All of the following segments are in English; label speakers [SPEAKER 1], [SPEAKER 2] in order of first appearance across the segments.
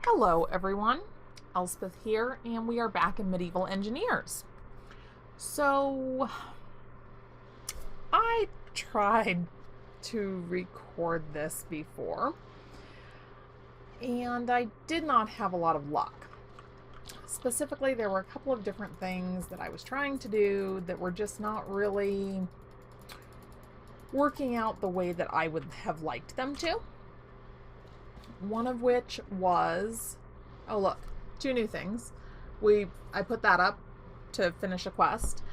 [SPEAKER 1] Hello everyone, Elspeth here, and we are back in Medieval Engineers. So, I tried to record this before, and I did not have a lot of luck. Specifically, there were a couple of different things that I was trying to do that were just not really working out the way that I would have liked them to. One of which was, oh look, two new things. I put that up to finish a quest,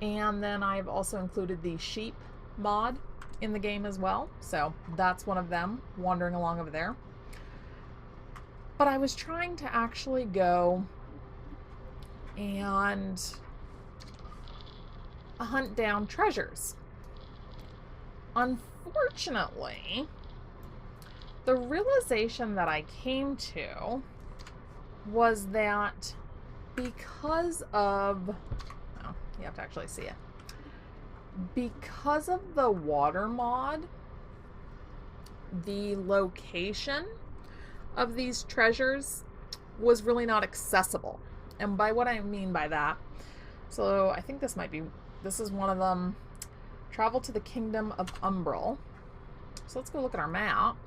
[SPEAKER 1] and then I've also included the sheep mod in the game as well, so that's one of them, wandering along over there. But I was trying to actually go and hunt down treasures. Unfortunately, the realization that I came to was that because of, well, you have to actually see it, because of the water mod, the location of these treasures was really not accessible. And by what I mean by that, so I think this is one of them. Travel to the Kingdom of Umbral. So let's go look at our map.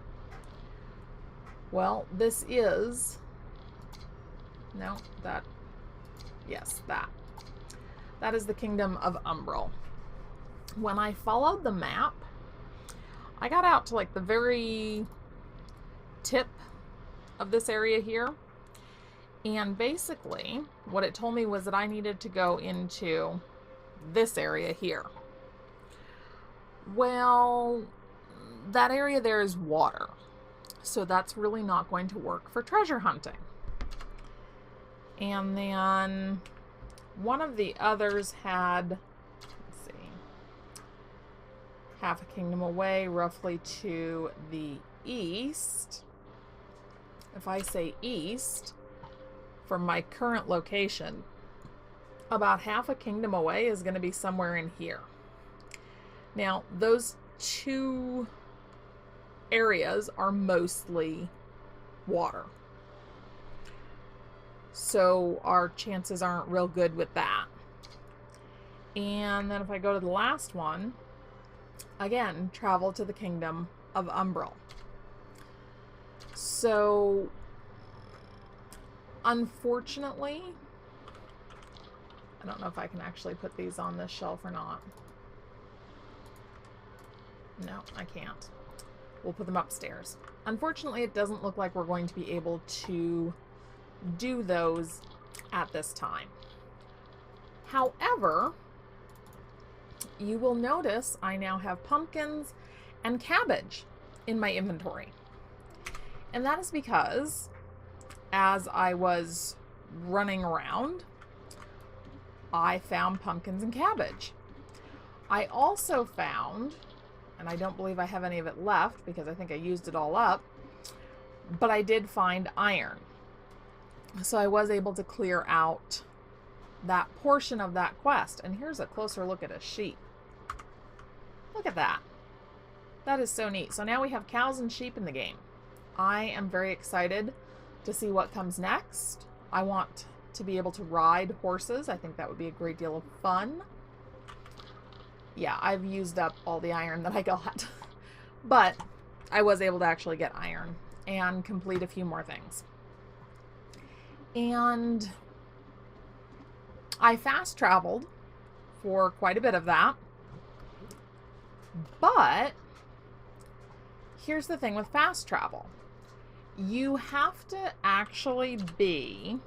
[SPEAKER 1] Well, this is, no, that, yes, that is the Kingdom of Umbral. When I followed the map, I got out to like the very tip of this area here, and basically what it told me was that I needed to go into this area here. Well, that area there is water, so that's really not going to work for treasure hunting. And then one of the others had, let's see, half a kingdom away, roughly to the east. If I say east, from my current location, about half a kingdom away is going to be somewhere in here. Now, those two areas are mostly water, so our chances aren't real good with that. And then if I go to the last one, again, travel to the Kingdom of Umbral. So unfortunately, I don't know if I can actually put these on this shelf or not. No, I can't. We'll put them upstairs. Unfortunately, it doesn't look like we're going to be able to do those at this time. However, you will notice I now have pumpkins and cabbage in my inventory. And that is because as I was running around, I found pumpkins and cabbage. I also found, and I don't believe I have any of it left because I think I used it all up, but I did find iron. So I was able to clear out that portion of that quest. And here's a closer look at a sheep. Look at that. That is so neat. So now we have cows and sheep in the game. I am very excited to see what comes next. I want to be able to ride horses. I think that would be a great deal of fun. Yeah, I've used up all the iron that I got. But I was able to actually get iron and complete a few more things. And I fast traveled for quite a bit of that. But here's the thing with fast travel. You have to actually be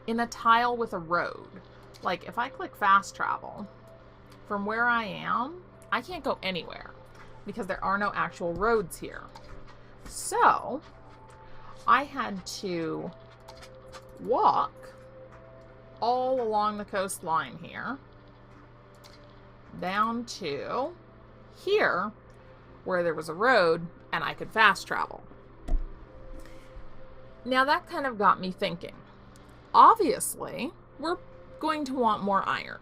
[SPEAKER 1] in a tile with a road. Like if I click fast travel, from where I am, I can't go anywhere because there are no actual roads here. So I had to walk all along the coastline here down to here where there was a road and I could fast travel. Now that kind of got me thinking. Obviously, we're going to want more iron.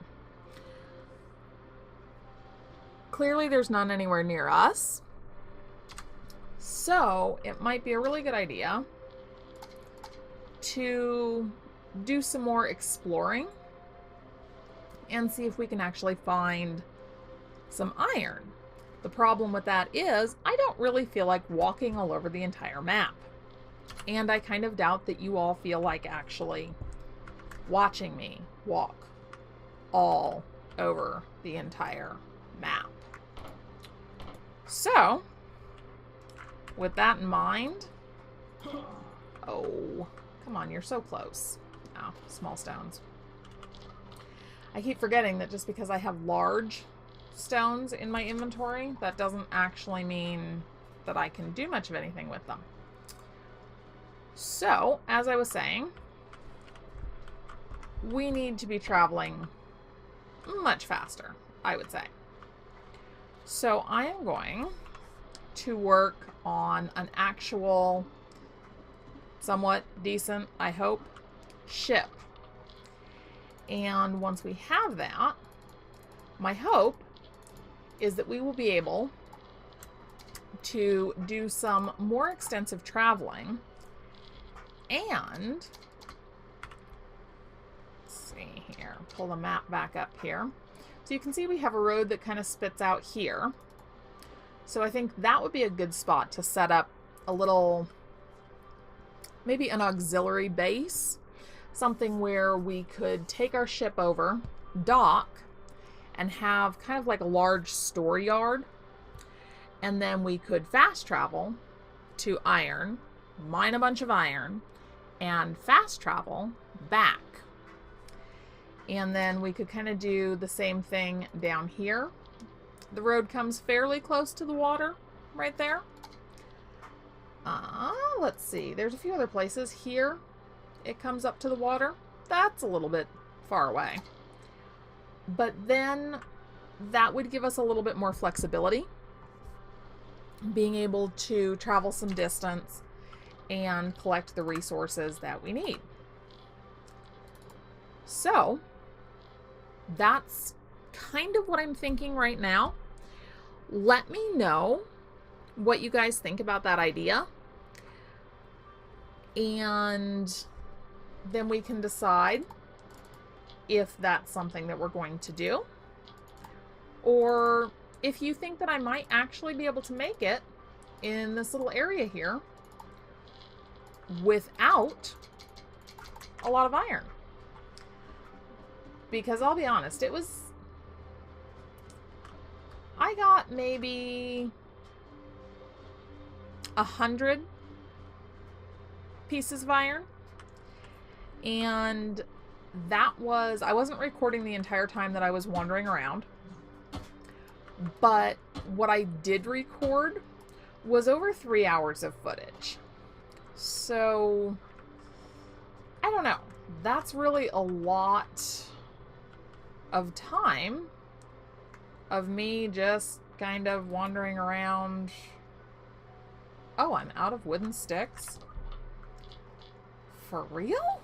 [SPEAKER 1] Clearly there's none anywhere near us. So it might be a really good idea to do some more exploring and see if we can actually find some iron. The problem with that is I don't really feel like walking all over the entire map. And I kind of doubt that you all feel like actually watching me walk all over the entire map. So, with that in mind, oh, come on, you're so close. Oh, small stones. I keep forgetting that just because I have large stones in my inventory, that doesn't actually mean that I can do much of anything with them. So, as I was saying, we need to be traveling much faster, I would say. So I am going to work on an actual, somewhat decent, I hope, ship. And once we have that, my hope is that we will be able to do some more extensive traveling and, let's see here, pull the map back up here. So you can see we have a road that kind of spits out here. So I think that would be a good spot to set up a little, maybe an auxiliary base. Something where we could take our ship over, dock, and have kind of like a large store yard. And then we could fast travel to iron, mine a bunch of iron, and fast travel back. And then we could kind of do the same thing down here. The road comes fairly close to the water right there. Let's see. There's a few other places. Here, it comes up to the water. That's a little bit far away. But then that would give us a little bit more flexibility. Being able to travel some distance and collect the resources that we need. So, that's kind of what I'm thinking right now. Let me know what you guys think about that idea. And then we can decide if that's something that we're going to do. Or if you think that I might actually be able to make it in this little area here without a lot of iron. Because I'll be honest, I got maybe 100 pieces of iron. And that was, I wasn't recording the entire time that I was wandering around. But what I did record was over 3 hours of footage. So, I don't know. That's really a lot of time of me just kind of wandering around. Oh, I'm out of wooden sticks? For real?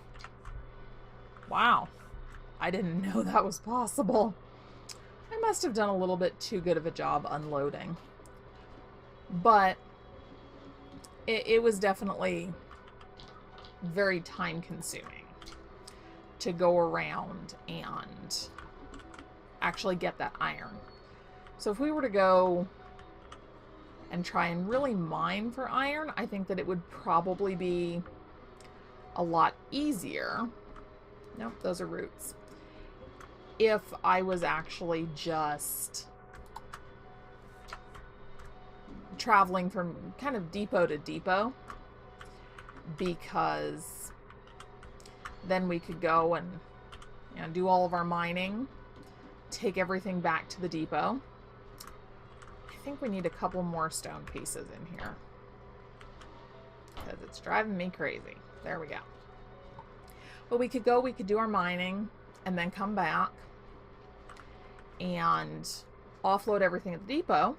[SPEAKER 1] Wow. I didn't know that was possible. I must have done a little bit too good of a job unloading. But it was definitely very time consuming to go around and actually get that iron. So if we were to go and try and really mine for iron, I think that it would probably be a lot easier. Nope, those are roots. If I was actually just traveling from kind of depot to depot, because then we could go and, you know, do all of our mining, take everything back to the depot. I think we need a couple more stone pieces in here because it's driving me crazy. There we go. But we could go, we could do our mining and then come back and offload everything at the depot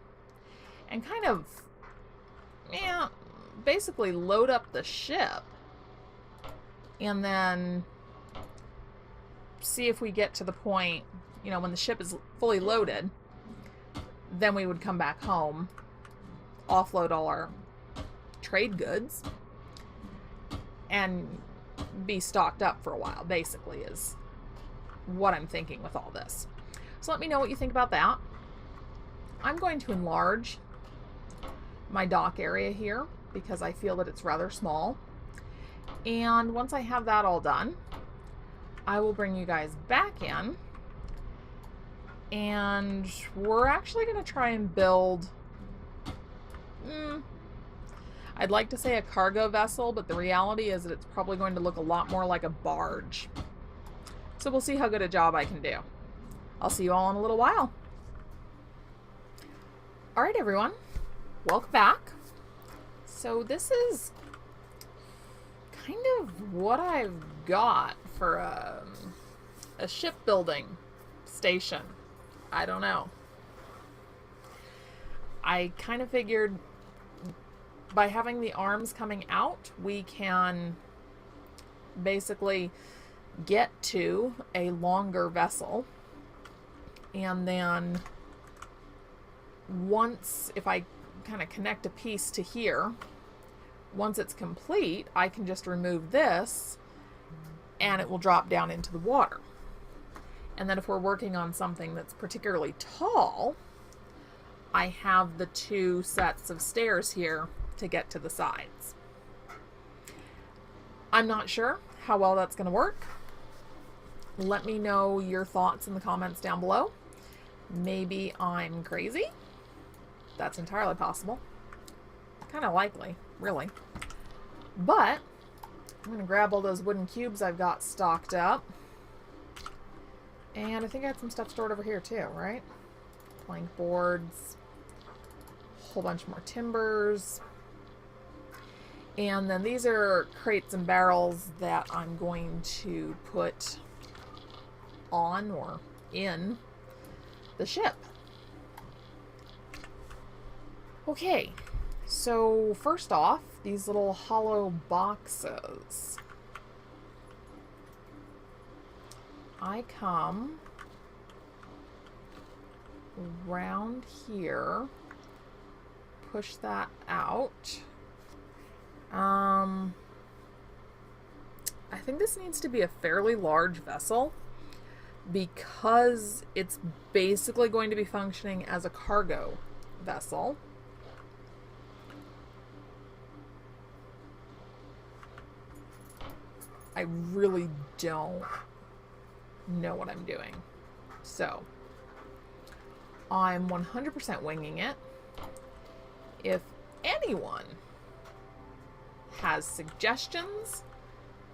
[SPEAKER 1] and kind of, yeah, basically load up the ship and then see if we get to the point, you know, when the ship is fully loaded, then we would come back home, offload all our trade goods, and be stocked up for a while, basically, is what I'm thinking with all this. So let me know what you think about that. I'm going to enlarge my dock area here because I feel that it's rather small. And once I have that all done, I will bring you guys back in, and we're actually going to try and build, I'd like to say a cargo vessel, but the reality is that it's probably going to look a lot more like a barge. So we'll see how good a job I can do. I'll see you all in a little while. All right, everyone, welcome back. So this is kind of what I've got for a shipbuilding station. I don't know. I kind of figured by having the arms coming out, we can basically get to a longer vessel. And then once, if I kind of connect a piece to here, once it's complete, I can just remove this and it will drop down into the water. And then if we're working on something that's particularly tall, I have the 2 sets of stairs here to get to the sides. I'm not sure how well that's going to work. Let me know your thoughts in the comments down below. Maybe I'm crazy. That's entirely possible. Kind of likely, really. But I'm going to grab all those wooden cubes I've got stocked up. And I think I had some stuff stored over here too, right? Plank boards, a whole bunch more timbers. And then these are crates and barrels that I'm going to put on or in the ship. Okay, so first off, these little hollow boxes. I come around here, push that out. I think this needs to be a fairly large vessel because it's basically going to be functioning as a cargo vessel. I really don't know what I'm doing. So I'm 100% winging it. If anyone has suggestions,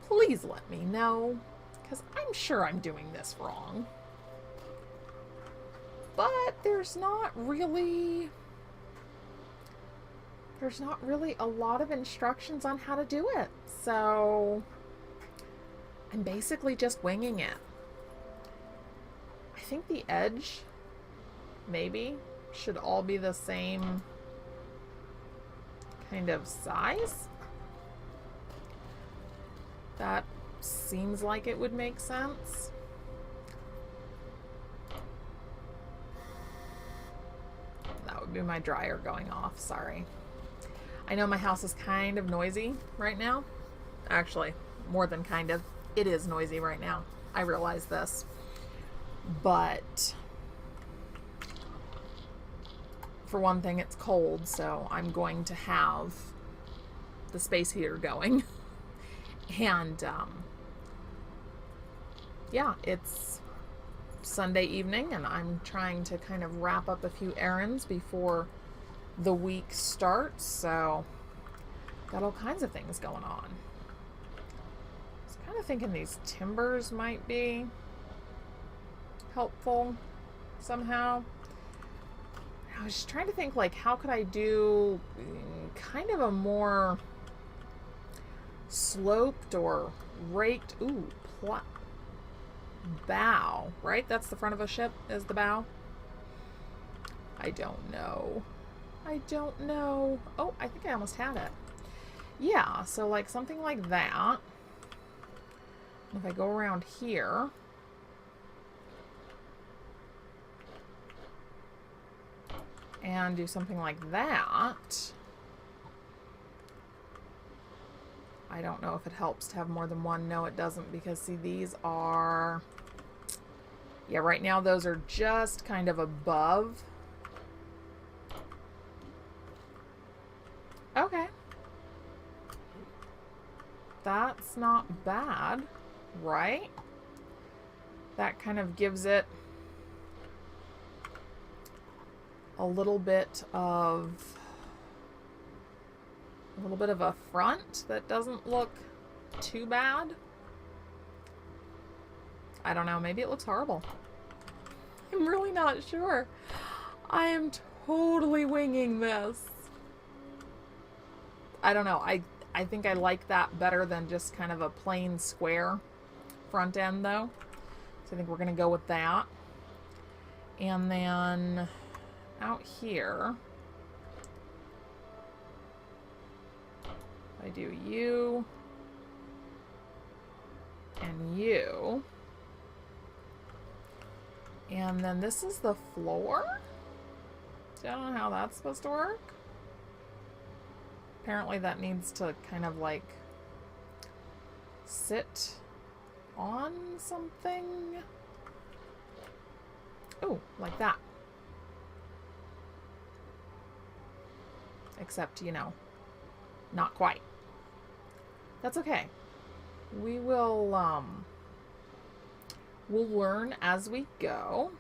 [SPEAKER 1] please let me know, because I'm sure I'm doing this wrong. But there's not really a lot of instructions on how to do it. So I'm basically just winging it. I think the edge maybe should all be the same kind of size. That seems like it would make sense. That would be my dryer going off, sorry. I know my house is kind of noisy right now. Actually, more than kind of. It is noisy right now. I realize this. But for one thing, it's cold, so I'm going to have the space heater going. And yeah, it's Sunday evening and I'm trying to kind of wrap up a few errands before the week starts, so got all kinds of things going on. I was kind of thinking these timbers might be helpful somehow. I was just trying to think, like, how could I do kind of a more sloped or raked, bow, right? That's the front of a ship, is the bow? I don't know. Oh, I think I almost had it. Yeah, so like something like that. If I go around here, and do something like that, I don't know if it helps to have more than one. No, it doesn't, because see, these are... Yeah, right now those are just kind of above. Okay. That's not bad, right? That kind of gives it a little bit of a front that doesn't look too bad. I don't know, maybe it looks horrible. I'm really not sure. I am totally winging this. I don't know. I think I like that better than just kind of a plain square front end though. So I think we're going to go with that. And then out here, I do you and you. And then this is the floor. So I don't know how that's supposed to work. Apparently that needs to kind of like sit on something. Oh, like that. Except, you know, not quite. That's okay. We will, we'll learn as we go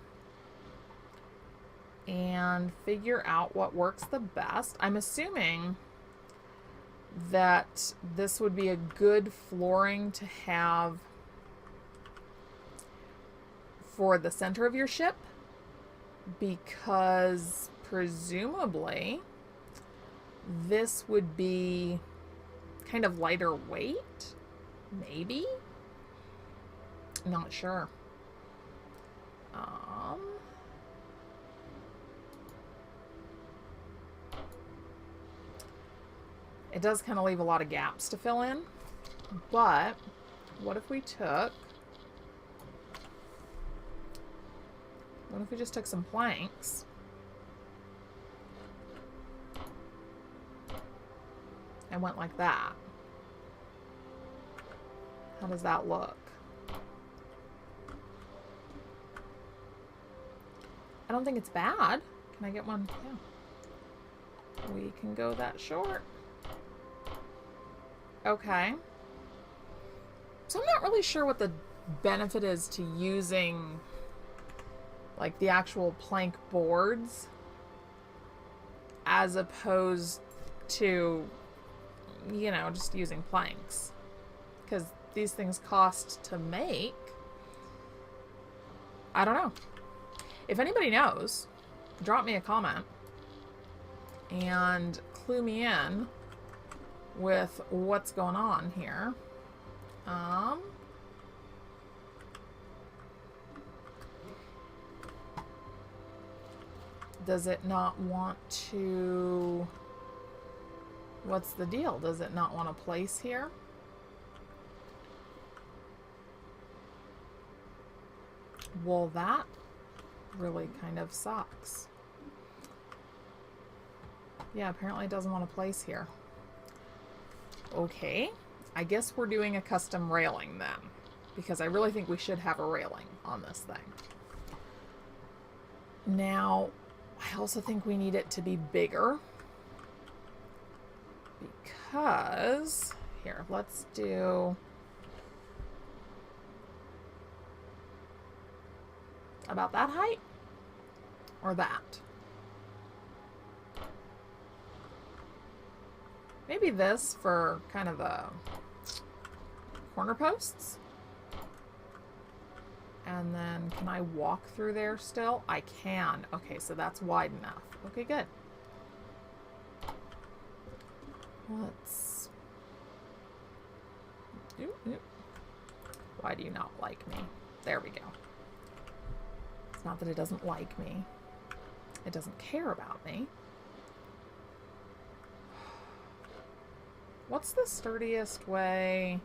[SPEAKER 1] and figure out what works the best. I'm assuming that this would be a good flooring to have for the center of your ship, because presumably this would be kind of lighter weight, maybe? Not sure. It does kind of leave a lot of gaps to fill in, but what if we just took some planks and went like that? How does that look? I don't think it's bad. Can I get one? Yeah. We can go that short. Okay. So I'm not really sure what the benefit is to using like the actual plank boards as opposed to, you know, just using planks, because these things cost to make. I don't know. If anybody knows, drop me a comment and clue me in with what's going on here. Does it not want to... What's the deal? Does it not want to place here? Well, that really kind of sucks. Yeah, apparently it doesn't want to place here. Okay, I guess we're doing a custom railing then, because I really think we should have a railing on this thing. Now, I also think we need it to be bigger, because, here, let's do about that height, or that. Maybe this for kind of the corner posts. And then, can I walk through there still? I can. Okay, so that's wide enough. Okay, good. Let's... Why do you not like me? There we go. It's not that it doesn't like me. It doesn't care about me. What's the sturdiest way?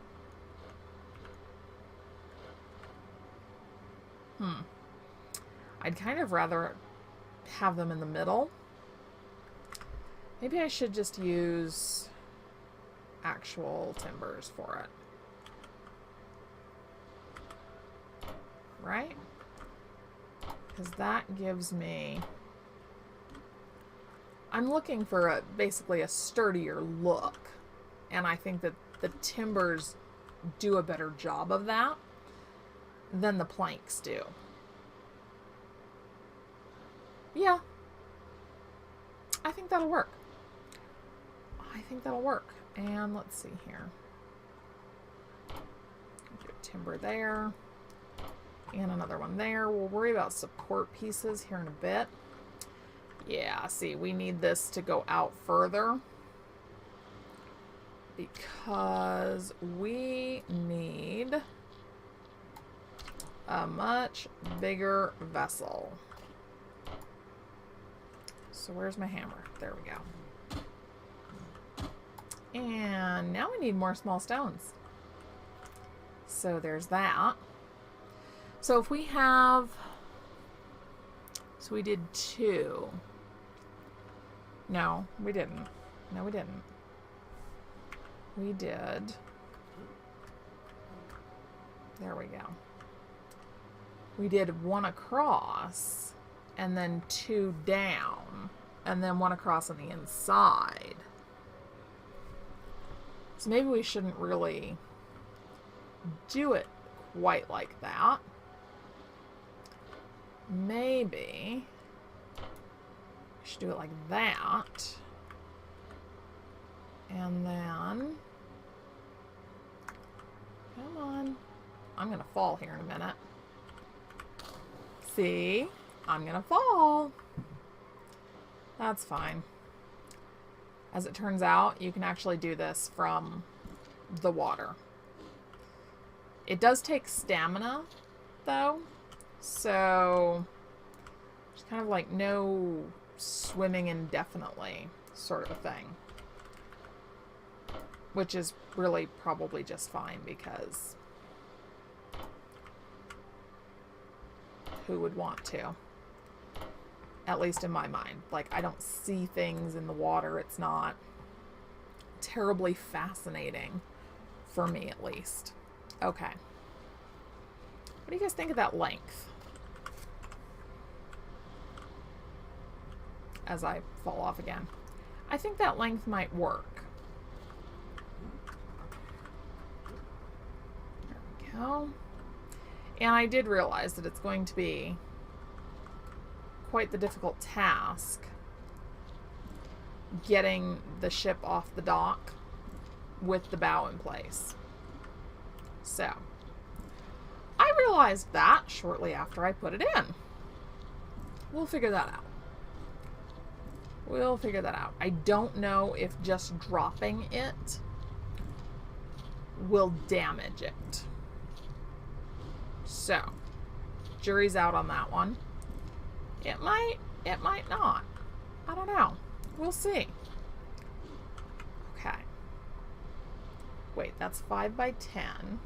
[SPEAKER 1] I'd kind of rather have them in the middle. Maybe I should just use actual timbers for it. Right? Because that gives me... I'm looking for basically a sturdier look. And I think that the timbers do a better job of that than the planks do. Yeah. I think that'll work. I think that'll work. And let's see here. Do a timber there. And another one there. We'll worry about support pieces here in a bit. Yeah, see, we need this to go out further. Because we need a much bigger vessel. So where's my hammer? There we go. And now we need more small stones. So there's that. So if we have... So we did 2. No, we didn't. No, we didn't. We did... There we go. We did 1 across, and then 2 down, and then 1 across on the inside. So maybe we shouldn't really do it quite like that. Maybe we should do it like that. And then... Come on. I'm going to fall here in a minute. See? I'm going to fall. That's fine. As it turns out, you can actually do this from the water. It does take stamina, though. So, it's kind of like no swimming indefinitely sort of a thing. Which is really probably just fine because who would want to? At least in my mind. Like, I don't see things in the water. It's not terribly fascinating for me, at least. Okay. What do you guys think of that length? As I fall off again. I think that length might work. There we go. And I did realize that it's going to be quite the difficult task getting the ship off the dock with the bow in place. So, I realized that shortly after I put it in. We'll figure that out. We'll figure that out. I don't know if just dropping it will damage it. So, jury's out on that one. It might not. I don't know. We'll see. Okay. Wait, that's 5 by 10.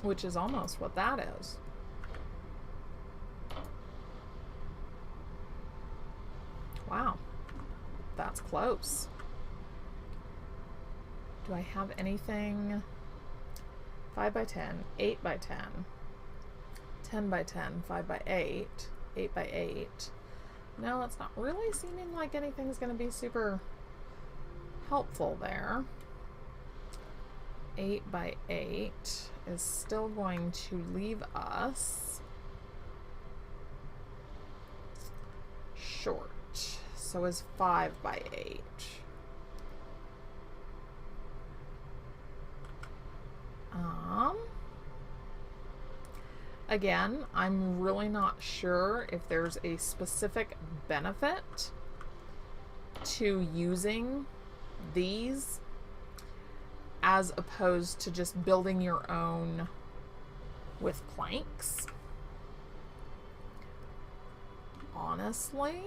[SPEAKER 1] Which is almost what that is. Wow. That's close. Do I have anything? 5 by 10, 8 by 10, 10 by 10, 5 by 8, 8 by 8. No, it's not really seeming like anything's going to be super helpful there. 8 by 8 is still going to leave us short. So is 5 by 8. Again, I'm really not sure if there's a specific benefit to using these as opposed to just building your own with planks. Honestly,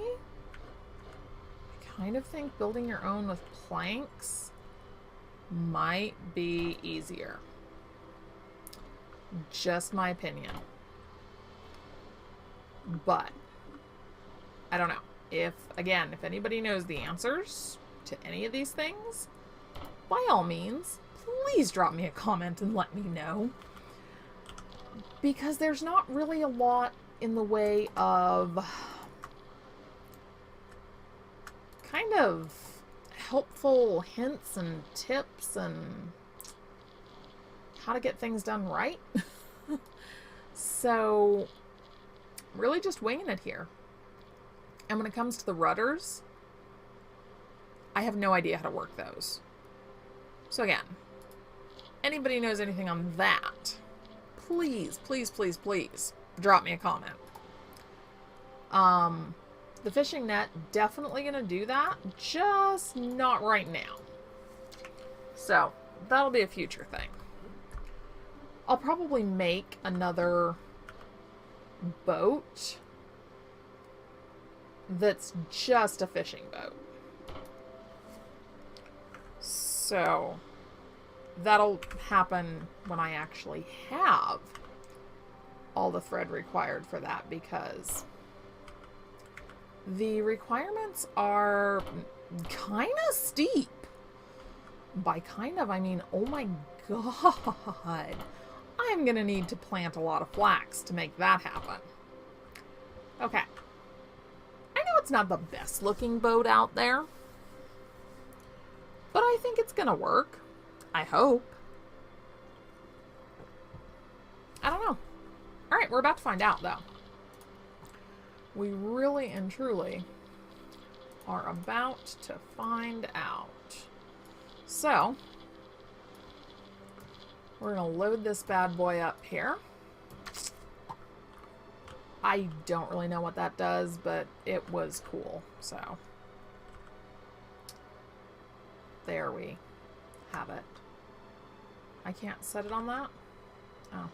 [SPEAKER 1] I kind of think building your own with planks might be easier. Just my opinion. But I don't know. again, if anybody knows the answers to any of these things, by all means, please drop me a comment and let me know. Because there's not really a lot in the way of kind of helpful hints and tips and how to get things done right. So, really just winging it here. And when it comes to the rudders, I have no idea how to work those. So again, anybody knows anything on that, please, please, please, please drop me a comment. The fishing net, definitely going to do that, just not right now. So, that'll be a future thing. I'll probably make another boat that's just a fishing boat. So, that'll happen when I actually have all the thread required for that, because the requirements are kind of steep. By kind of, I mean, oh my god. I'm going to need to plant a lot of flax to make that happen. Okay. I know it's not the best looking boat out there, but I think it's going to work. I hope. I don't know. Alright, we're about to find out, though. We really and truly are about to find out. So, we're going to load this bad boy up here. I don't really know what that does, but it was cool, so. There we have it. I can't set it on that? Oh.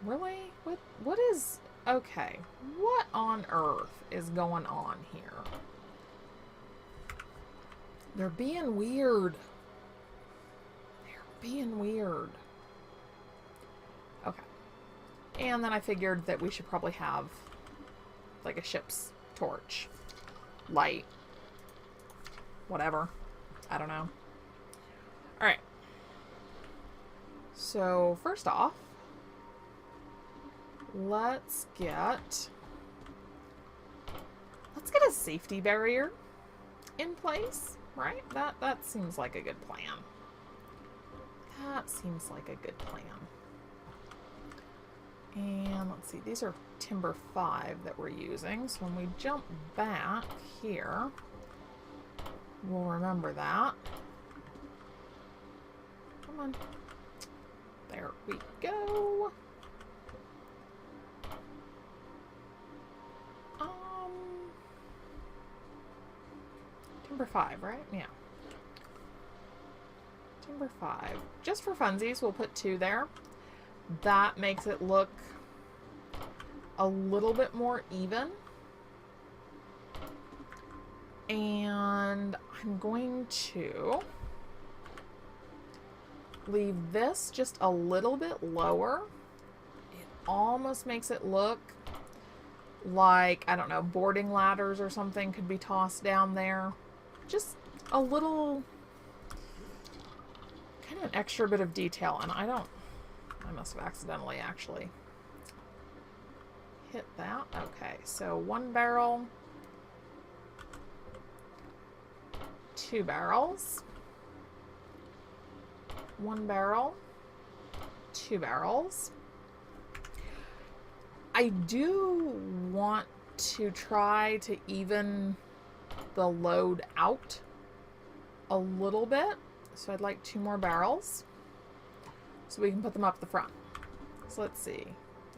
[SPEAKER 1] Really? What is... Okay. What on earth is going on here? They're being weird. They're being weird. Okay. And then I figured that we should probably have like a ship's torch. Light. Whatever. I don't know. Alright. So, first off, let's get a safety barrier in place, right? That seems like a good plan. That seems like a good plan. And let's see, these are timber 5 that we're using, so when we jump back here, we'll remember that. Come on. There we go. Timber 5, right? Yeah. Timber 5. Just for funsies, we'll put 2 there. That makes it look a little bit more even. And I'm going to leave this just a little bit lower. It almost makes it look like, I don't know, boarding ladders or something could be tossed down there. Just a little, kind of an extra bit of detail. And I must have accidentally actually hit that. Okay, so 1 barrel, 2 barrels, 1 barrel, 2 barrels. I do want to try to even the load out a little bit. So I'd like 2 more barrels so we can put them up the front. So let's see.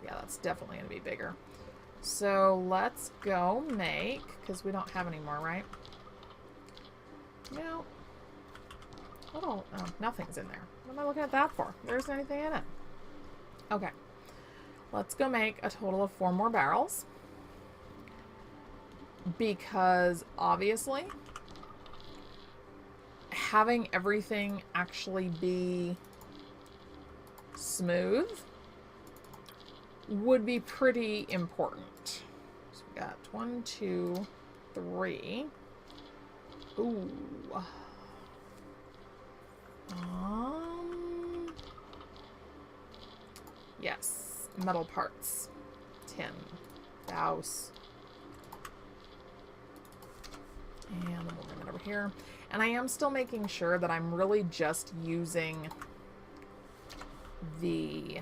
[SPEAKER 1] Yeah, that's definitely going to be bigger. So let's go make, because we don't have any more, right? No. Oh, nothing's in there. What am I looking at that for? There isn't anything in it. Okay. Let's go make a total of 4 more barrels. Because, obviously, having everything actually be smooth would be pretty important. So got 1, 2, 3. Ooh. Yes, metal parts. Tin. Douse. And then we'll bring it over here. And I am still making sure that I'm really just using the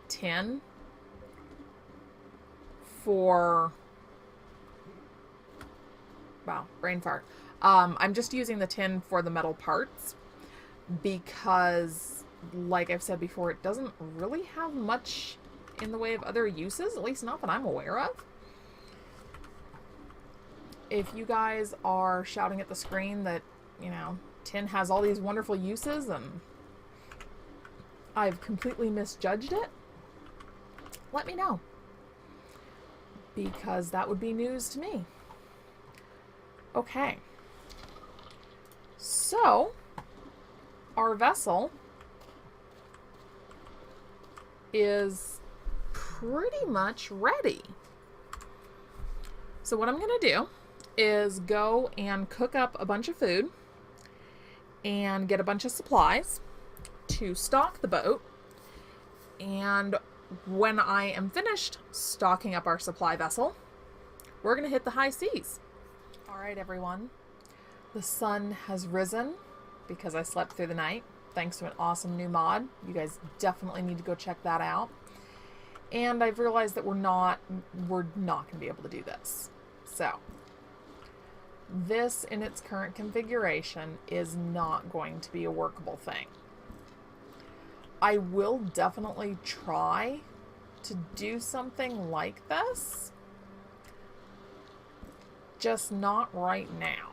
[SPEAKER 1] tin for... Wow, brain fart. I'm just using the tin for the metal parts because, like I've said before, it doesn't really have much in the way of other uses, at least not that I'm aware of. If you guys are shouting at the screen that, you know, tin has all these wonderful uses and I've completely misjudged it, let me know, because that would be news to me. Okay. So, our vessel is pretty much ready. So what I'm going to do is go and cook up a bunch of food and get a bunch of supplies to stock the boat. And when I am finished stocking up our supply vessel, we're going to hit the high seas. All right, everyone. The sun has risen because I slept through the night, thanks to an awesome new mod. You guys definitely need to go check that out. And I've realized that we're not going to be able to do this. So, this in its current configuration is not going to be a workable thing. I will definitely try to do something like this, just not right now.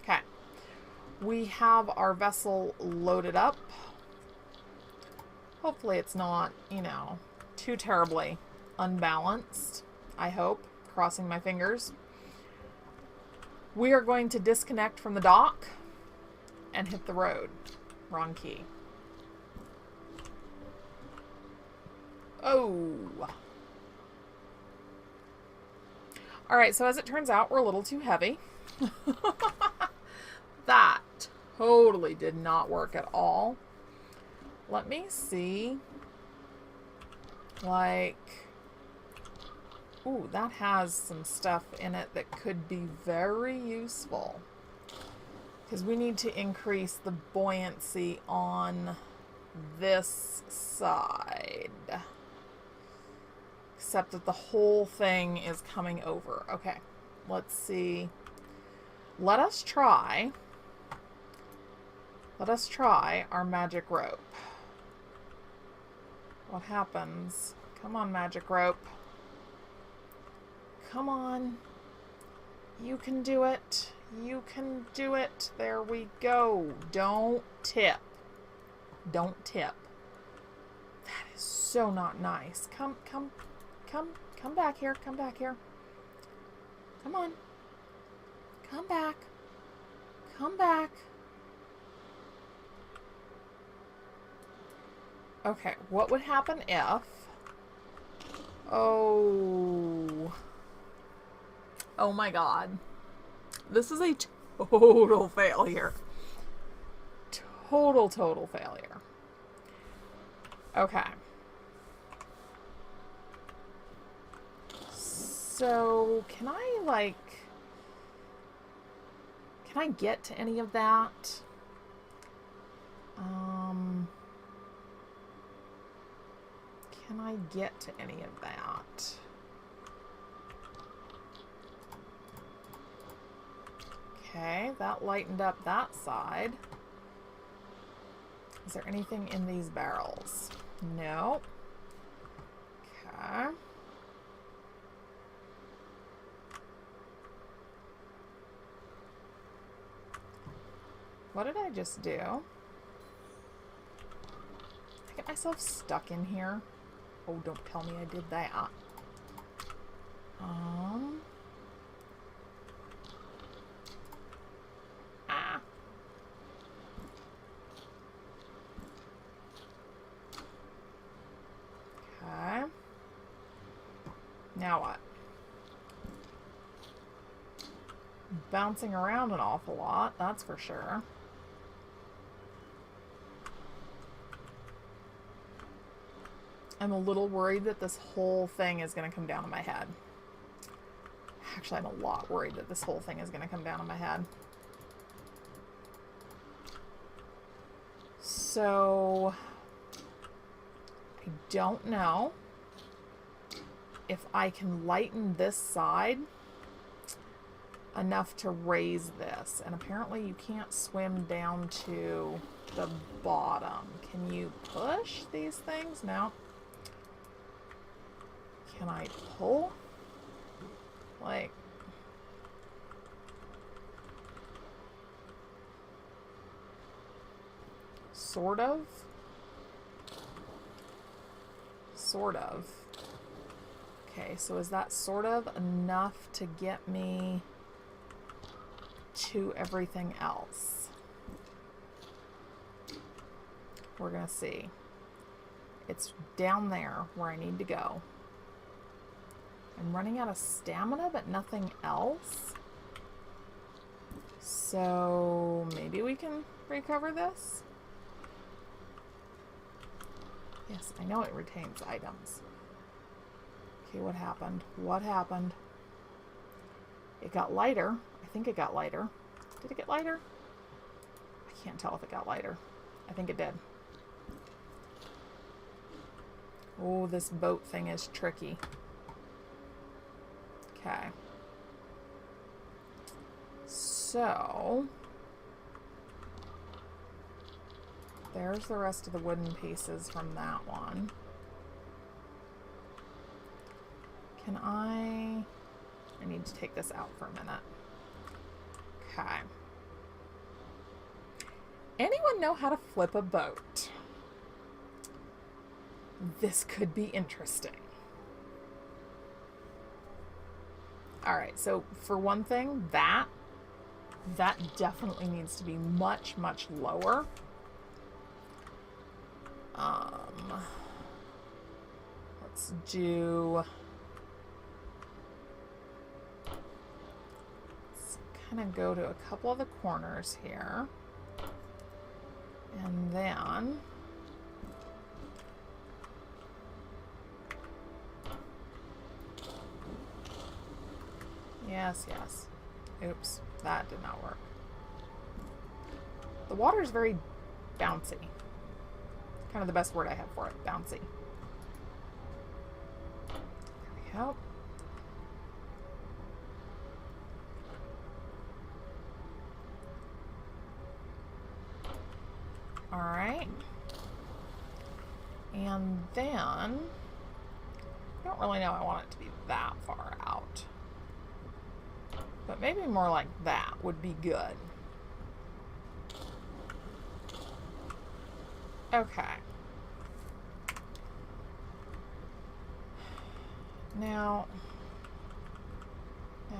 [SPEAKER 1] Okay. We have our vessel loaded up. Hopefully it's not, you know, too terribly unbalanced. I hope. Crossing my fingers. We are going to disconnect from the dock and hit the road. Wrong key. Oh. Alright, so as it turns out, we're a little too heavy. That totally did not work at all. Let me see. Like... Ooh, that has some stuff in it that could be very useful. Because we need to increase the buoyancy on this side. Except that the whole thing is coming over. Okay, let's see. Let us try our magic rope. What happens? Come on, magic rope. Come on. You can do it. You can do it. There we go. Don't tip. Don't tip. That is so not nice. Come back here. Come back here. Come on. Come back. Come back. Okay, what would happen if... Oh my god. This is a total failure. Total failure. Okay. So, can I get to any of that? Can I get to any of that? Okay, that lightened up that side. Is there anything in these barrels? No. Okay. What did I just do? I get myself stuck in here. Oh, don't tell me I did that. Now what? Bouncing around an awful lot, that's for sure. I'm a little worried that this whole thing is going to come down on my head. Actually, I'm a lot worried that this whole thing is going to come down on my head. So, I don't know if I can lighten this side enough to raise this. And apparently you can't swim down to the bottom. Can you push these things? No. Can I pull? Like... Sort of? Sort of. Okay, so is that sort of enough to get me to everything else? We're gonna see. It's down there where I need to go. I'm running out of stamina, but nothing else. So maybe we can recover this? Yes, I know it retains items. Okay, what happened? What happened? It got lighter. I think it got lighter. Did it get lighter? I can't tell if it got lighter. I think it did. Oh, this boat thing is tricky. Okay. So... there's the rest of the wooden pieces from that one. Can I need to take this out for a minute. Okay. Anyone know how to flip a boat? This could be interesting. Alright, so for one thing, that definitely needs to be much, much lower. Let's do... let's kind of go to a couple of the corners here. And then... yes, yes. Oops, that did not work. The water is very bouncy. Kind of the best word I have for it, bouncy. There we go. All right. And then, I don't really know I want it to be that far out. But maybe more like that would be good. Okay. Now,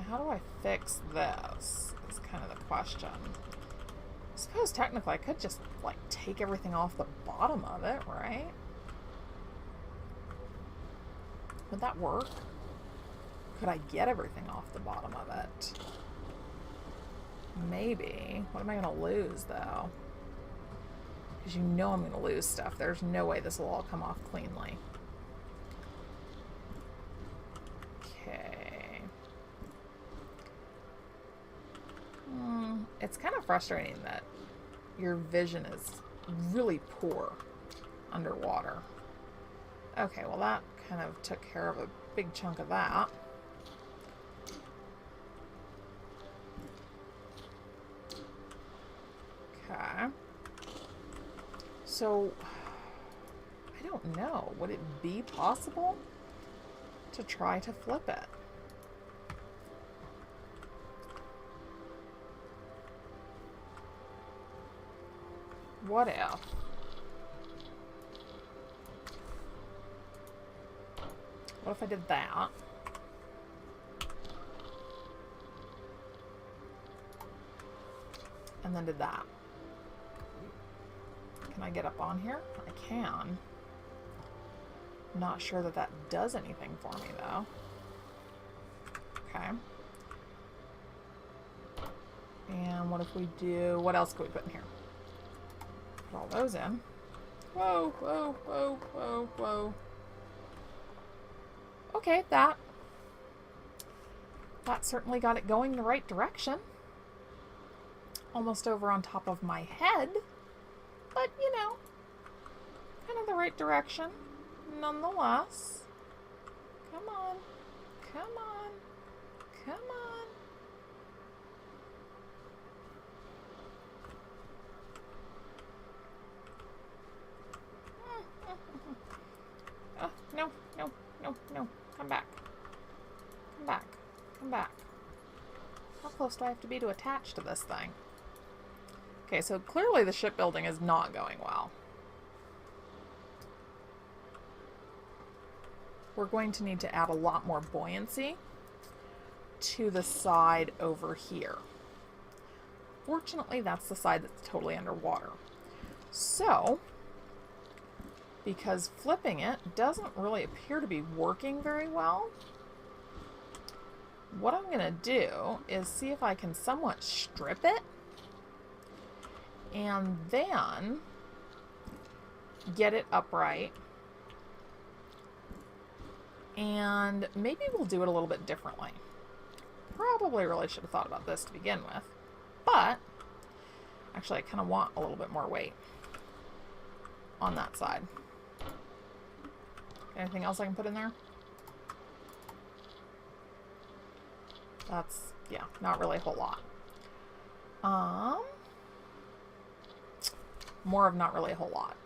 [SPEAKER 1] how do I fix this? Is kind of the question. I suppose technically I could just like take everything off the bottom of it, right? Would that work? Could I get everything off the bottom of it? Maybe. What am I going to lose though? Because you know I'm going to lose stuff. There's no way this will all come off cleanly. Okay. It's kind of frustrating that your vision is really poor underwater. Okay, well that kind of took care of a big chunk of that. Okay. So, I don't know. Would it be possible to try to flip it? What if? What if I did that? And then did that. Can I get up on here? I can. Not sure that that does anything for me, though. Okay. And what if we do... What else could we put in here? Put all those in. Whoa, whoa, whoa, whoa, whoa. Okay, that certainly got it going the right direction. Almost over on top of my head. But, you know, kind of the right direction nonetheless. Come on. Come on. Come on. Oh, no, no, no, no. Come back. Come back. Come back. How close do I have to be to attach to this thing? Okay, so clearly the shipbuilding is not going well. We're going to need to add a lot more buoyancy to the side over here. Fortunately, that's the side that's totally underwater. So, because flipping it doesn't really appear to be working very well, what I'm going to do is see if I can somewhat strip it and then get it upright. And maybe we'll do it a little bit differently. Probably really should have thought about this to begin with. But, actually I kind of want a little bit more weight on that side. Anything else I can put in there? That's, yeah, not really a whole lot. More of not really a whole lot.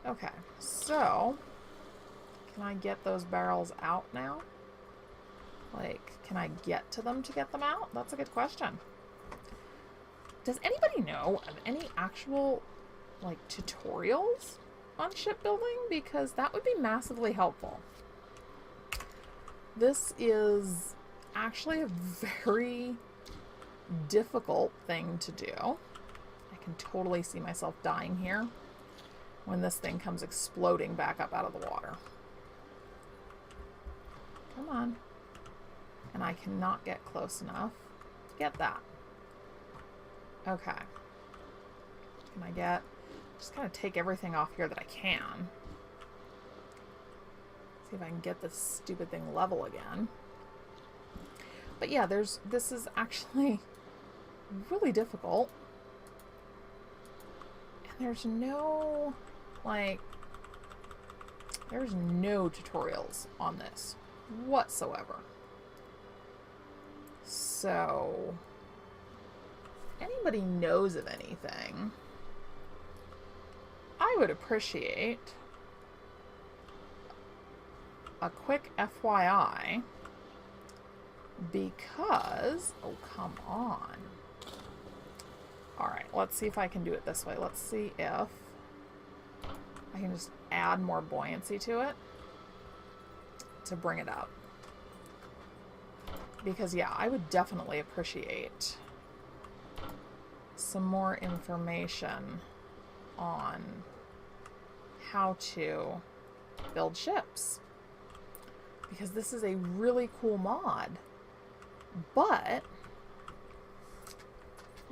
[SPEAKER 1] Okay, so can I get those barrels out now? Like, can I get to them to get them out? That's a good question. Does anybody know of any actual, like, tutorials on shipbuilding? Because that would be massively helpful. This is actually a very difficult thing to do. I can totally see myself dying here when this thing comes exploding back up out of the water. Come on. And I cannot get close enough to get that. Okay. Can I get... Just kind of take everything off here that I can. See if I can get this stupid thing level again. But yeah, this is actually really difficult. And there's no, like, there's no tutorials on this whatsoever. So, if anybody knows of anything, I would appreciate a quick FYI, because, oh, come on. Alright, let's see if I can do it this way. Let's see if I can just add more buoyancy to it to bring it up. Because, yeah, I would definitely appreciate some more information on how to build ships. Because this is a really cool mod. But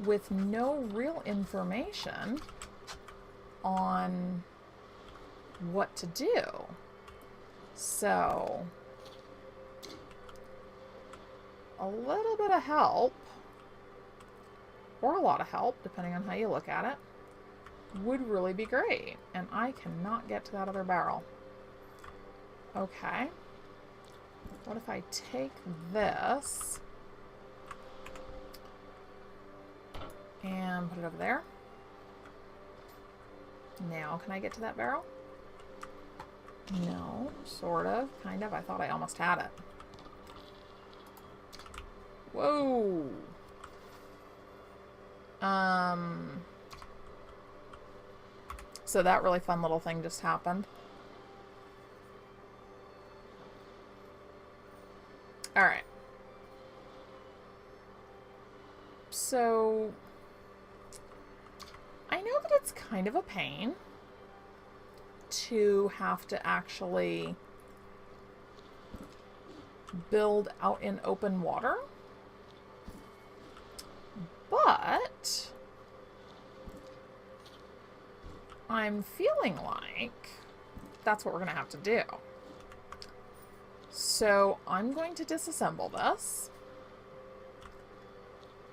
[SPEAKER 1] with no real information on what to do. So, a little bit of help, or a lot of help, depending on how you look at it, would really be great. And I cannot get to that other barrel. Okay. What if I take this and put it over there? Now, can I get to that barrel? No, sort of, kind of. I thought I almost had it. Whoa. So that really fun little thing just happened. Alright. So, I know that it's kind of a pain to have to actually build out in open water. But I'm feeling like that's what we're going to have to do. So I'm going to disassemble this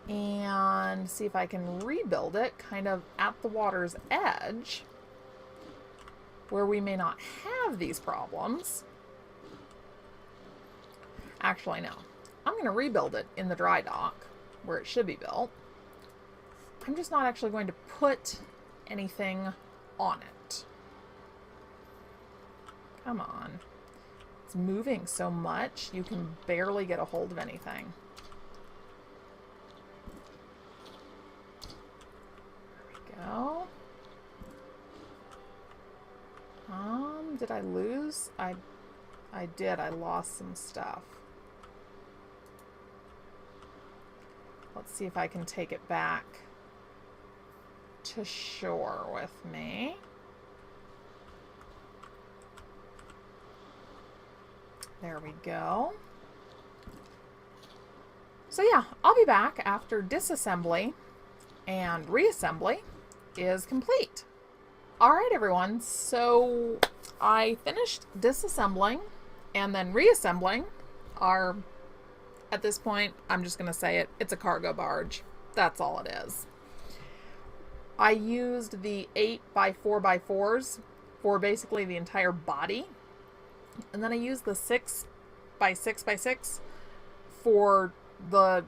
[SPEAKER 1] and see if I can rebuild it kind of at the water's edge where we may not have these problems. Actually, no. I'm going to rebuild it in the dry dock where it should be built. I'm just not actually going to put anything on it. Come on. It's moving so much, you can barely get a hold of anything. There we go. Did I lose? I did. I lost some stuff. Let's see if I can take it back to shore with me. There we go. So yeah, I'll be back after disassembly and reassembly is complete. All right, everyone. So I finished disassembling and then reassembling our, at this point, I'm just going to say it, it's a cargo barge. That's all it is. I used the 8x4x4s for basically the entire body. And then I used the 6x6x6 for the,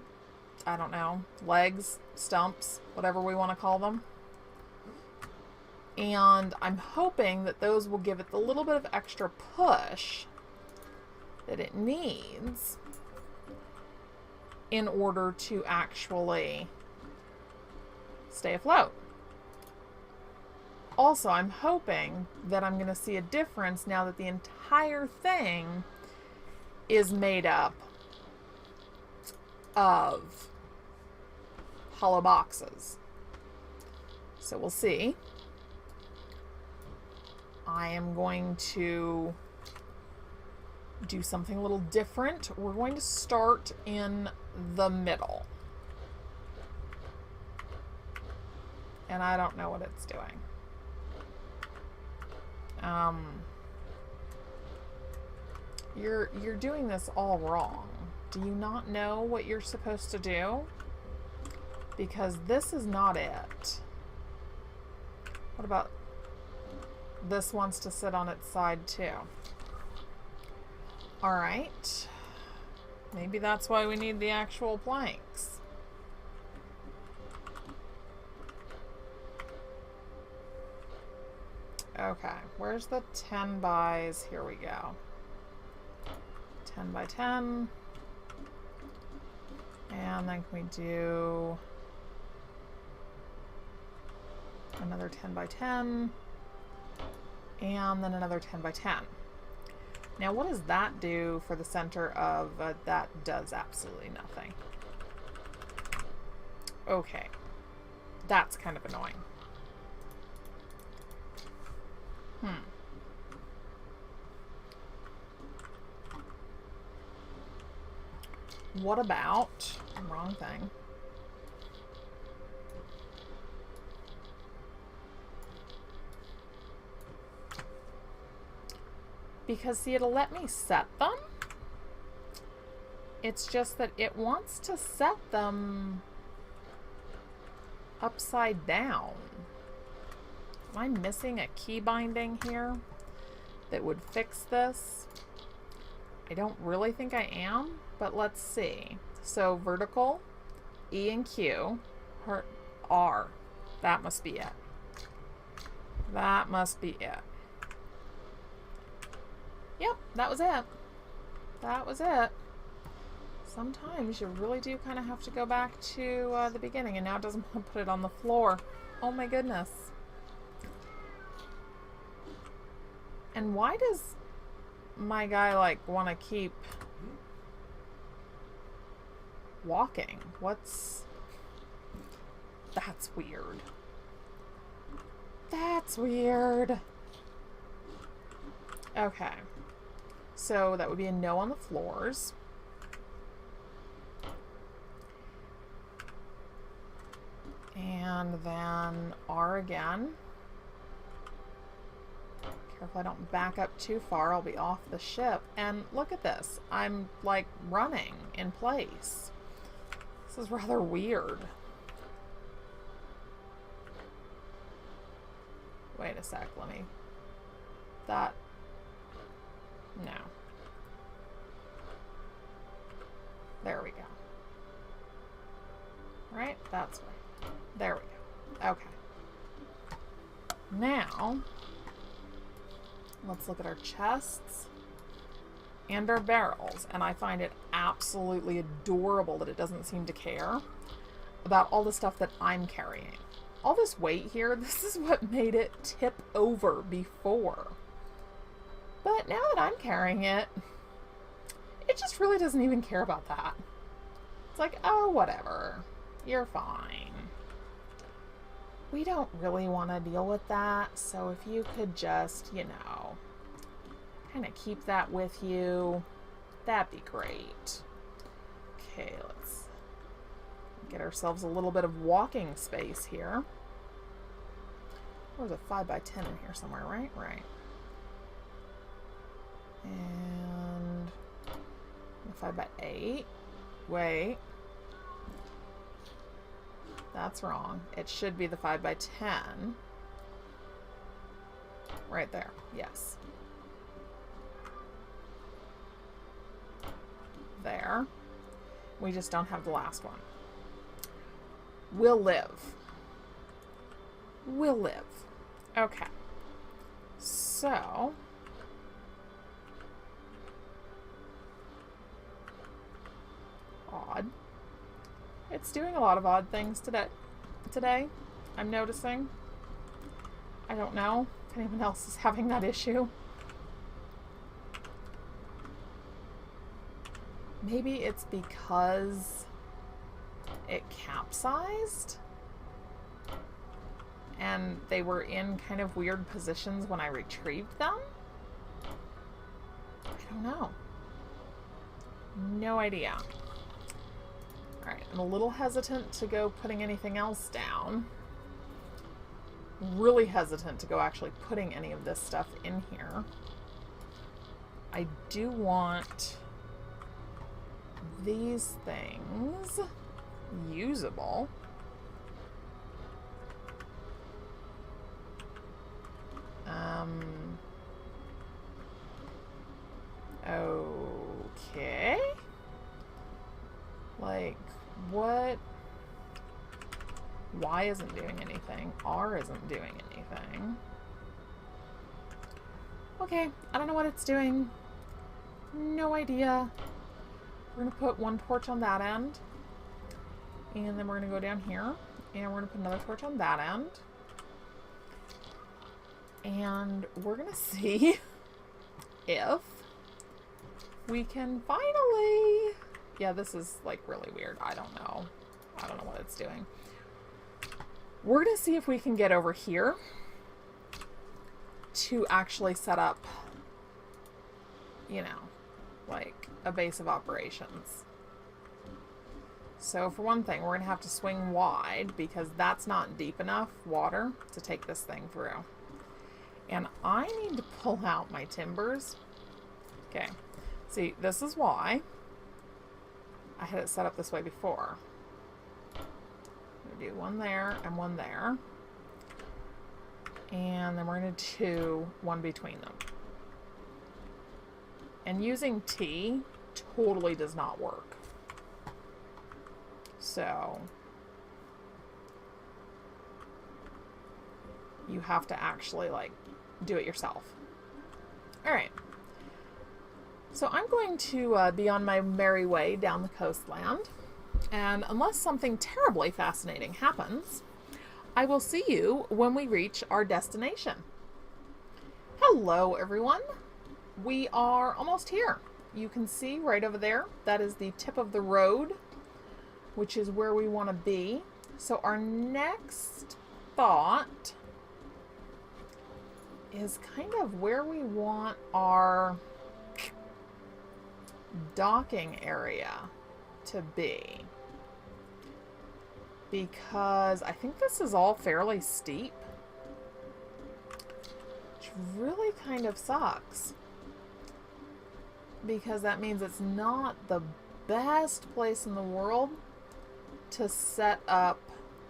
[SPEAKER 1] I don't know, legs, stumps, whatever we want to call them. And I'm hoping that those will give it the little bit of extra push that it needs in order to actually stay afloat. Also, I'm hoping that I'm going to see a difference now that the entire thing is made up of hollow boxes. So we'll see. I am going to do something a little different. We're going to start in the middle. And I don't know what it's doing. You're doing this all wrong. Do you not know what you're supposed to do? Because this is not it. What about this wants to sit on its side too? All right. Maybe that's why we need the actual planks. Okay, where's the 10 bys? Here we go. 10 by 10. And then can we do another 10 by 10? And then another 10 by 10. Now, what does that do for the center of that? Does absolutely nothing. Okay. That's kind of annoying. What about, wrong thing. Because see, it'll let me set them. It's just that it wants to set them upside down. Am I missing a key binding here that would fix this? I don't really think I am, but let's see. So vertical, E and Q, R. That must be it. That must be it. Yep, that was it. That was it. Sometimes you really do kind of have to go back to the beginning, and now it doesn't want to put it on the floor. Oh my goodness. And why does my guy like want to keep walking? That's weird. That's weird. Okay. So that would be a no on the floors. And then R again. Careful I don't back up too far. I'll be off the ship. And look at this. I'm like running in place. This is rather weird. Wait a sec. Let me... That... No. There we go. Right? That's right. There we go. Okay. Now, let's look at our chests and our barrels. And I find it absolutely adorable that it doesn't seem to care about all the stuff that I'm carrying. All this weight here, this is what made it tip over before. But now that I'm carrying it, it just really doesn't even care about that. It's like, oh, whatever. You're fine. We don't really want to deal with that, so if you could just, you know, kind of keep that with you, that'd be great. Okay, let's get ourselves a little bit of walking space here. There's a 5x10 in here somewhere, right? Right. And a 5x8. Wait. That's wrong. It should be the 5x10. Right there. Yes. There. We just don't have the last one. We'll live. We'll live. Okay. So... odd. It's doing a lot of odd things today. I'm noticing. I don't know if anyone else is having that issue. Maybe it's because it capsized and they were in kind of weird positions when I retrieved them. I don't know. No idea. Alright, I'm a little hesitant to go putting anything else down. Really hesitant to go actually putting any of this stuff in here. I do want these things usable. Okay. Like, what? Y isn't doing anything. R isn't doing anything. Okay, I don't know what it's doing. No idea. We're going to put one torch on that end. And then we're going to go down here. And we're going to put another torch on that end. And we're going to see if we can finally... Yeah, this is like really weird. I don't know. I don't know what it's doing. We're going to see if we can get over here to actually set up, you know, like a base of operations. So for one thing, we're going to have to swing wide because that's not deep enough water to take this thing through. And I need to pull out my timbers. Okay. See, this is why I had it set up this way before. I'm going to do one there and one there. And then we're going to do one between them. And using T totally does not work. So you have to actually like do it yourself. All right. So I'm going to be on my merry way down the coastland. And unless something terribly fascinating happens, I will see you when we reach our destination. Hello, everyone. We are almost here. You can see right over there, that is the tip of the road, which is where we want to be. So our next thought is kind of where we want our docking area to be. because I think this is all fairly steep, which really kind of sucks, because that means it's not the best place in the world to set up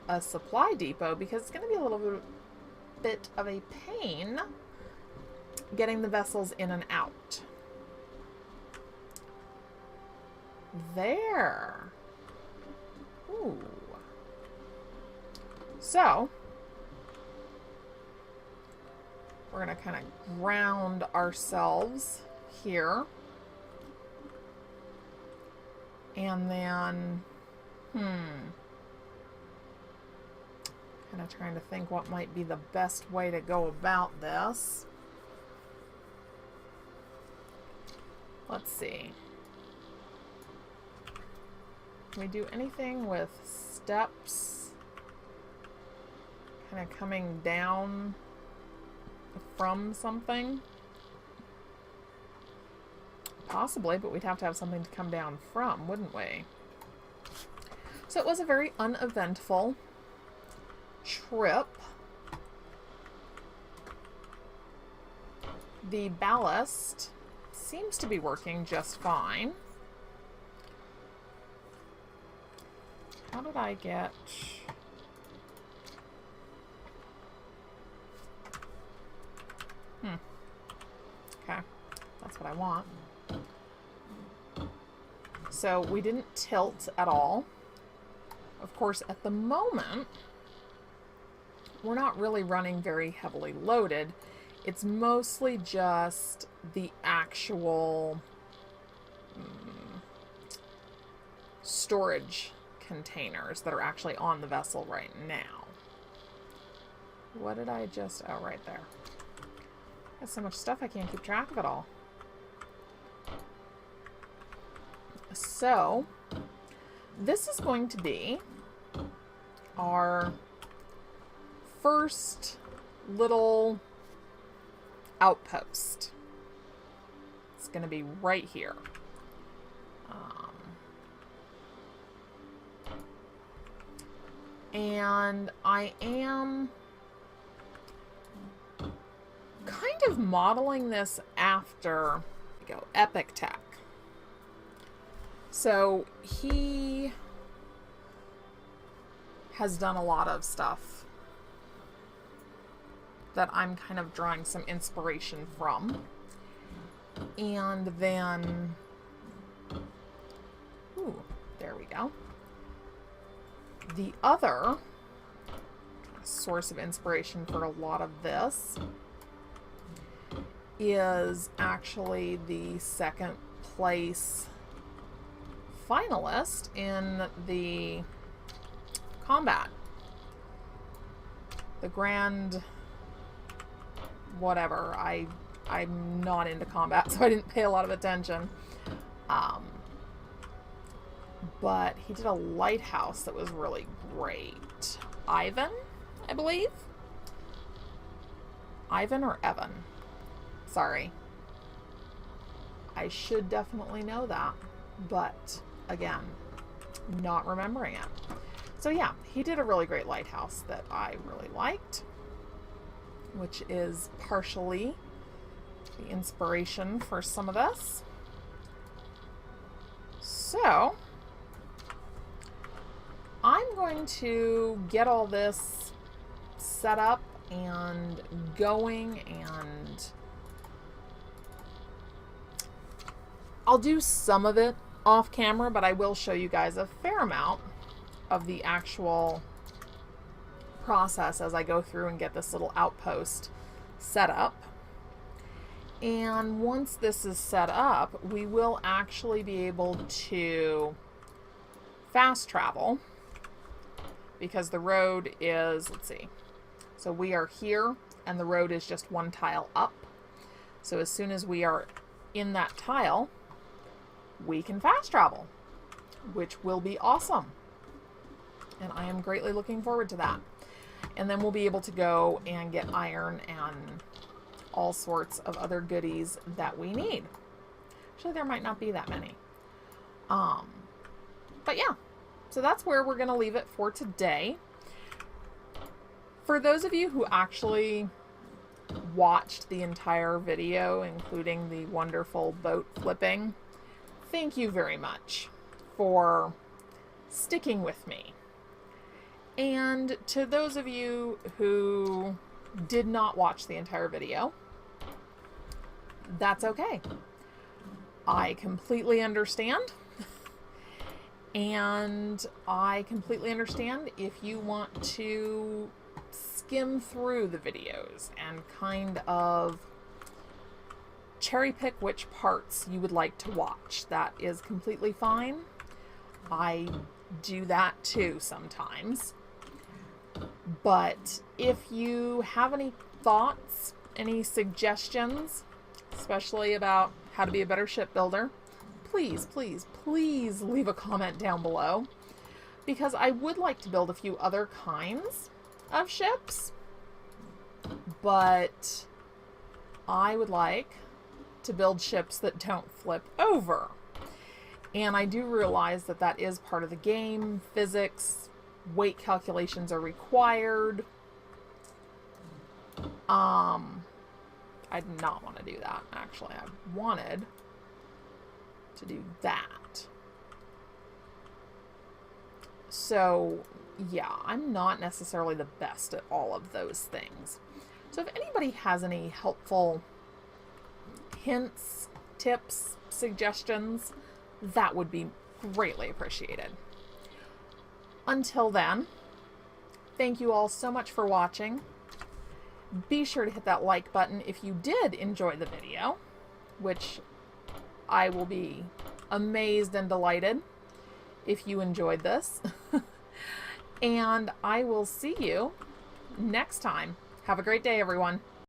[SPEAKER 1] a supply depot, because it's going to be a little bit of a pain getting the vessels in and out. There. Ooh. So, we're going to kind of ground ourselves here. And then, kind of trying to think what might be the best way to go about this. Let's see. Can we do anything with steps kind of coming down from something? Possibly, but we'd have to have something to come down from, wouldn't we? So it was a very uneventful trip. The ballast seems to be working just fine. How did I get... Okay, that's what I want. So we didn't tilt at all. Of course, at the moment, we're not really running very heavily loaded. It's mostly just the actual storage containers that are actually on the vessel right now. What did I just... Oh, right there. There's so much stuff I can't keep track of it all. So, this is going to be our first little outpost. It's going to be right here. And I am kind of modeling this after Epic Tech. So he has done a lot of stuff that I'm kind of drawing some inspiration from. And then, ooh, there we go. The other source of inspiration for a lot of this is actually the second place finalist in the combat. The grand whatever. I'm not into combat, so I didn't pay a lot of attention. But he did a lighthouse that was really great. Ivan, I believe? Ivan or Evan? Sorry. I should definitely know that, but again, not remembering it. So yeah, he did a really great lighthouse that I really liked, which is partially the inspiration for some of this. So I'm going to get all this set up and going, and I'll do some of it off camera, but I will show you guys a fair amount of the actual process as I go through and get this little outpost set up. And once this is set up, we will actually be able to fast travel, because the road is, let's see, so we are here and the road is just one tile up. So as soon as we are in that tile, we can fast travel, which will be awesome. And I am greatly looking forward to that. And then we'll be able to go and get iron and all sorts of other goodies that we need. Actually, there might not be that many. But yeah, So that's where we're going to leave it for today. For those of you who actually watched the entire video, including the wonderful boat flipping, thank you very much for sticking with me. And to those of you who did not watch the entire video, that's okay. I completely understand. And I completely understand if you want to skim through the videos and kind of cherry pick which parts you would like to watch. That is completely fine. I do that too sometimes. But if you have any thoughts, any suggestions, especially about how to be a better shipbuilder, please, please, please leave a comment down below, because I would like to build a few other kinds of ships, but I would like to build ships that don't flip over. And I do realize that that is part of the game. Physics, weight calculations are required. I did not want to do that, actually. I wanted to do that. So, yeah, I'm not necessarily the best at all of those things. So if anybody has any helpful hints, tips, suggestions, that would be greatly appreciated. Until then, thank you all so much for watching. Be sure to hit that like button if you did enjoy the video, which I will be amazed and delighted if you enjoyed this. And I will see you next time. Have a great day, everyone.